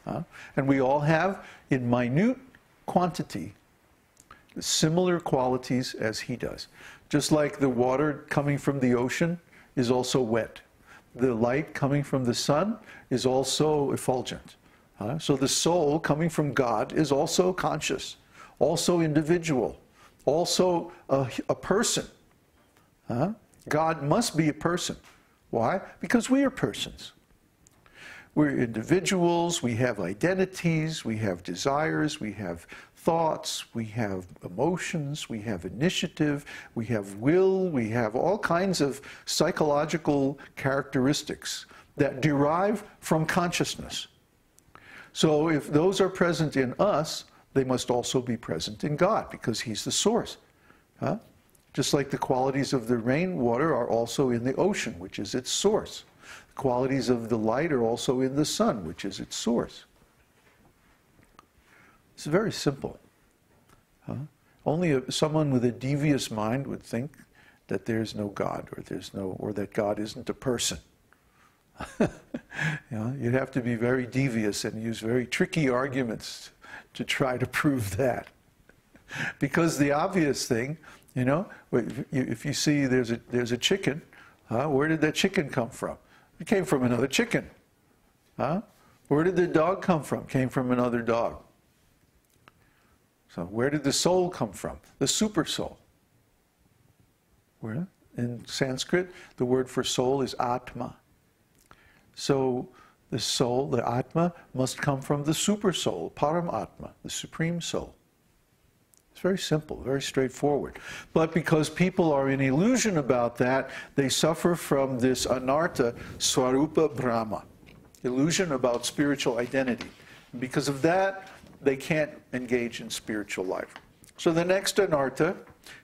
And we all have, in minute quantity, similar qualities as he does. Just like the water coming from the ocean is also wet. The light coming from the sun is also effulgent. So the soul coming from God is also conscious, also individual, also a person. God must be a person. Why? Because we are persons. We're individuals, we have identities, we have desires, we have thoughts, we have emotions, we have initiative, we have will, we have all kinds of psychological characteristics that derive from consciousness. So if those are present in us, they must also be present in God, because he's the source. Just like the qualities of the rainwater are also in the ocean, which is its source. The qualities of the light are also in the sun, which is its source. It's very simple. Only someone with a devious mind would think that there's no God, or that God isn't a person. You'd have to be very devious and use very tricky arguments to try to prove that. Because the obvious thing, if you see there's a chicken, where did that chicken come from? It came from another chicken. Where did the dog come from? Came from another dog. So where did the soul come from? The super soul. Where? In Sanskrit, the word for soul is atma. So the soul, the atma, must come from the super soul, paramatma, the supreme soul. It's very simple, very straightforward. But because people are in illusion about that, they suffer from this anartha, svarūpa-bhrama, illusion about spiritual identity. And because of that, they can't engage in spiritual life. So the next anartha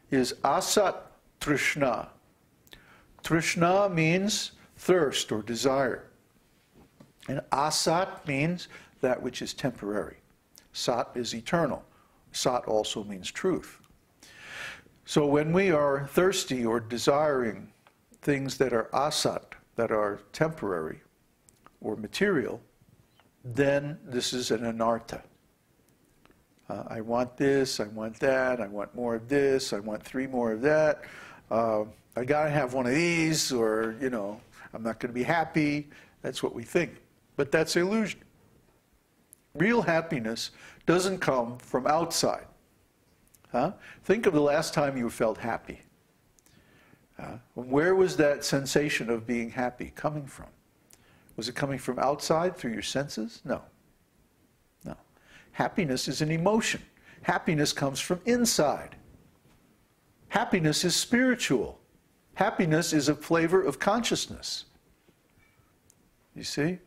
is asat trishna. Trishna means thirst or desire. And asat means that which is temporary. Sat is eternal. Sat also means truth. So when we are thirsty or desiring things that are asat, that are temporary or material, then this is an anartha. I want this, I want that, I want more of this, I want 3 more of that. I gotta have one of these, or, I'm not gonna be happy. That's what we think. But that's illusion. Real happiness doesn't come from outside. Think of the last time you felt happy. Where was that sensation of being happy coming from? Was it coming from outside through your senses? No. No. Happiness is an emotion. Happiness comes from inside. Happiness is spiritual. Happiness is a flavor of consciousness. You see?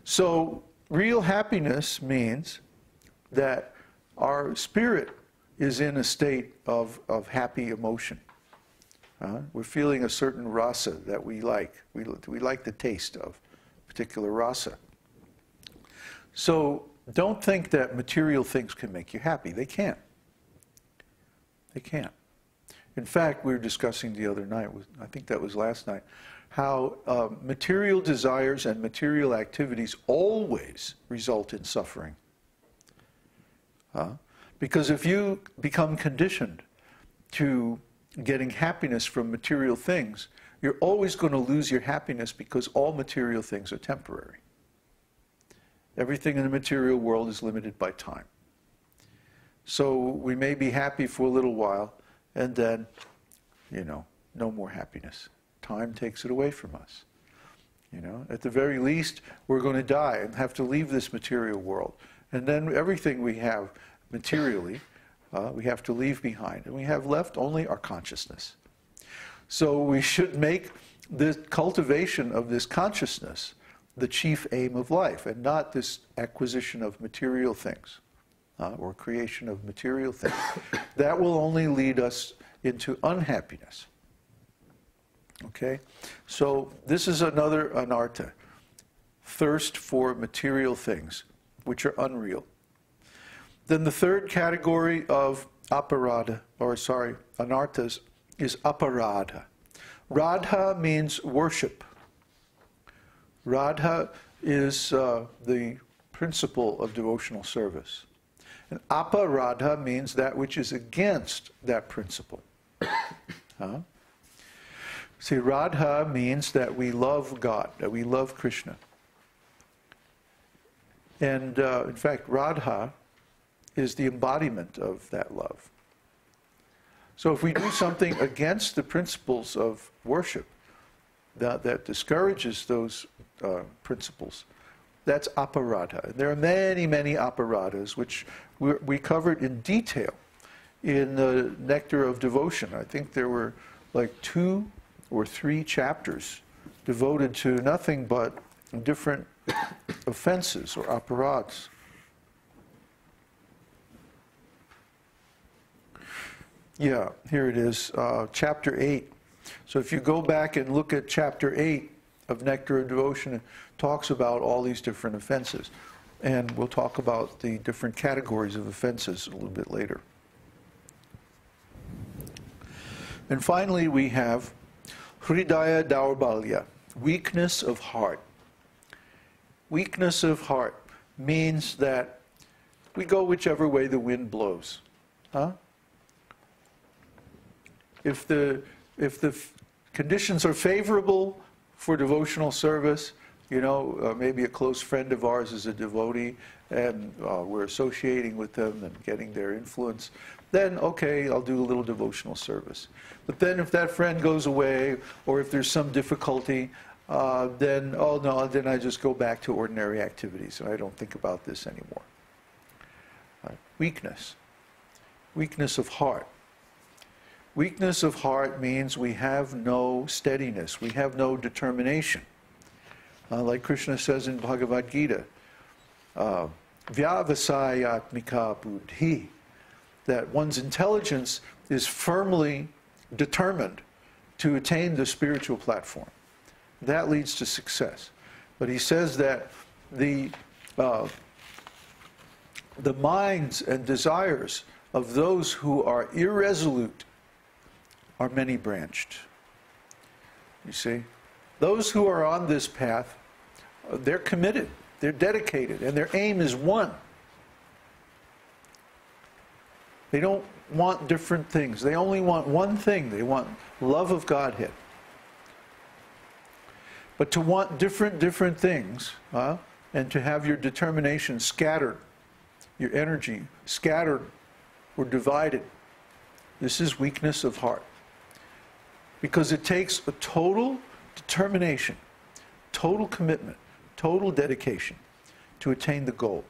So real happiness means that our spirit is in a state of happy emotion. We're feeling a certain rasa that we like. We like the taste of particular rasa. So don't think that material things can make you happy. They can't. They can't. In fact, we were discussing the other night, I think that was last night, how material desires and material activities always result in suffering. Because if you become conditioned to getting happiness from material things, you're always going to lose your happiness, because all material things are temporary. Everything in the material world is limited by time. So we may be happy for a little while, and then, no more happiness. Time takes it away from us. At the very least, we're going to die and have to leave this material world. And then everything we have materially, we have to leave behind. And we have left only our consciousness. So we should make the cultivation of this consciousness the chief aim of life, and not this acquisition of material things or creation of material things. That will only lead us into unhappiness. Okay? So this is another anartha. Thirst for material things, which are unreal. Then the third category of anarthas is aparadha. Radha means worship. Radha is the principle of devotional service. And aparadha means that which is against that principle. Huh? See, radha means that we love God, that we love Krishna. And in fact, radha is the embodiment of that love. So if we do something against the principles of worship, that discourages those principles, that's aparadha. And there are many, many aparadhas, which we covered in detail in the Nectar of Devotion. I think there were like 2 or 3 chapters devoted to nothing but different offenses or aparadhas. Yeah, here it is, chapter 8. So if you go back and look at chapter 8 of Nectar of Devotion, it talks about all these different offenses. And we'll talk about the different categories of offenses a little bit later. And finally, we have hridaya daurbalya, weakness of heart. Weakness of heart means that we go whichever way the wind blows. Huh? If the conditions are favorable for devotional service, you know, maybe a close friend of ours is a devotee, and we're associating with them and getting their influence, then, okay, I'll do a little devotional service. But then if that friend goes away, or if there's some difficulty, then, oh no, then I just go back to ordinary activities, and I don't think about this anymore. Weakness. Weakness of heart. Weakness of heart means we have no steadiness, we have no determination. Like Krishna says in Bhagavad-gītā, vyavasayatmika buddhi, that one's intelligence is firmly determined to attain the spiritual platform. That leads to success. But he says that the minds and desires of those who are irresolute are many-branched. You see? Those who are on this path, they're committed, they're dedicated, and their aim is one. They don't want different things. They only want one thing. They want love of Godhead. But to want different things, and to have your determination scattered, your energy scattered or divided, this is weakness of heart. Because it takes a total determination, total commitment, total dedication to attain the goal.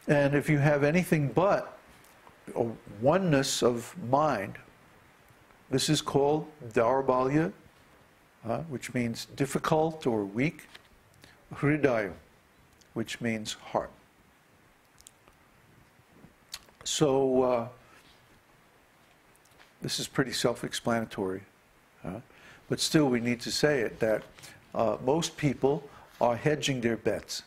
And if you have anything but a oneness of mind, this is called daurbalya, which means difficult or weak, hridaya, which means heart. So, this is pretty self-explanatory, but still we need to say it, that most people are hedging their bets.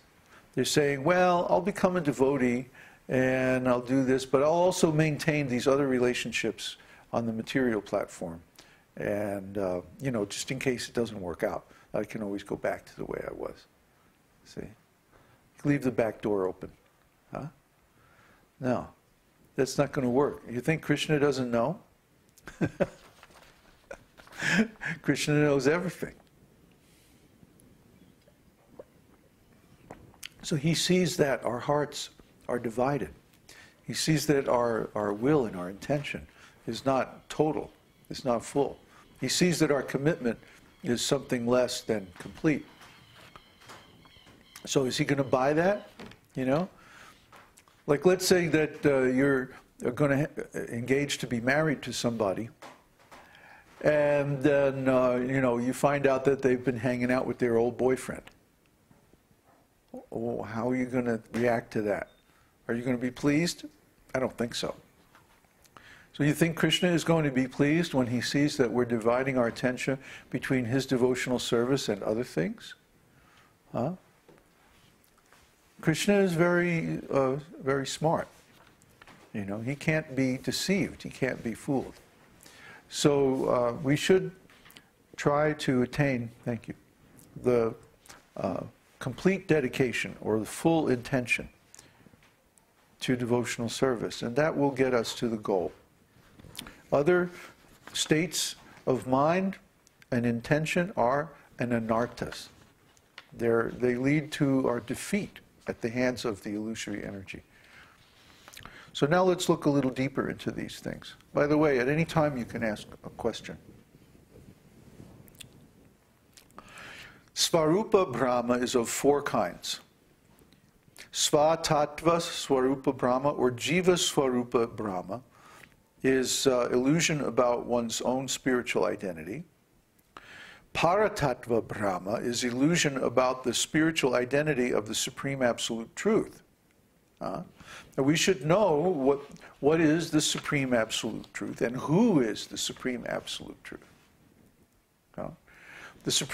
They're saying, well, I'll become a devotee and I'll do this, but I'll also maintain these other relationships on the material platform. And, you know, just in case it doesn't work out, I can always go back to the way I was. See? Leave the back door open. No, that's not going to work. You think Krishna doesn't know? Krishna knows everything. So he sees that our hearts are divided. He sees that our will and our intention is not total, it's not full. He sees that our commitment is something less than complete. So is he going to buy that? You know? Like, let's say that you're going to engage to be married to somebody, and then, you know, you find out that they've been hanging out with their old boyfriend. Oh, how are you going to react to that? Are you going to be pleased? I don't think so. So you think Krishna is going to be pleased when he sees that we're dividing our attention between his devotional service and other things? Krishna is very, very smart. You know, he can't be deceived. He can't be fooled. So we should try to attain, thank you, the complete dedication or the full intention to devotional service, and that will get us to the goal. Other states of mind and intention are an anarthas. They lead to our defeat at the hands of the illusory energy. So now let's look a little deeper into these things. By the way, at any time you can ask a question. Svarūpa-bhrama is of four kinds. Sva-tattva svarūpa-bhrama, or jiva svarūpa-bhrama, is illusion about one's own spiritual identity. Paratattva-bhrama is illusion about the spiritual identity of the Supreme Absolute Truth. We should know what is the Supreme Absolute Truth and who is the Supreme Absolute Truth. The Supreme